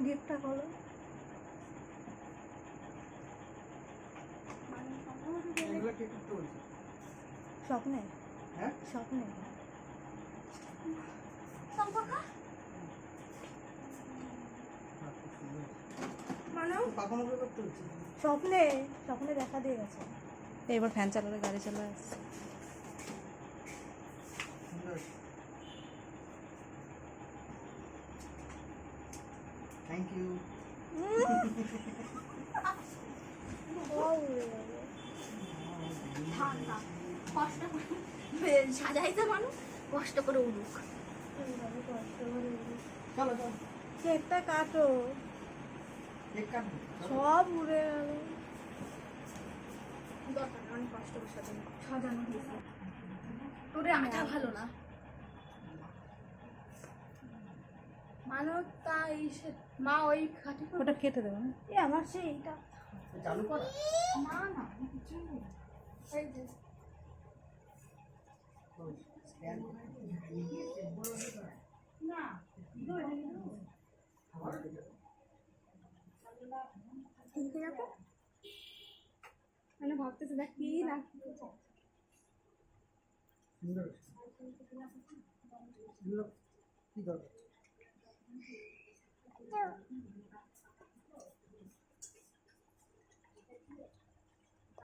গিফটটা করো। স্বপ্নে স্বপ্নে স্বপ্নে স্বপ্নে দেখা দিয়ে গেছে। এবার ফ্যান চালালে গাড়ি চলে আসছে। Thank you. কষ্ট করে সাজাইতে মানুষ কষ্ট করে উঠুক। চলো চলো কেকটা কাটো। কেক কাটবো। সব উড়ে গেল। দরকার অনেক কষ্ট করে সাজানো হয়েছে। তোর আঠা ভালো না মানব তাই মা ওই খাটি ওটা কেটে দেবো না। এ আমার সেই এইটা চালু কর। না না কিছুই নেই। এই যে না কিনতে যাবো মানে ভাবতেছি দেখ কি না সুন্দর কি দরকার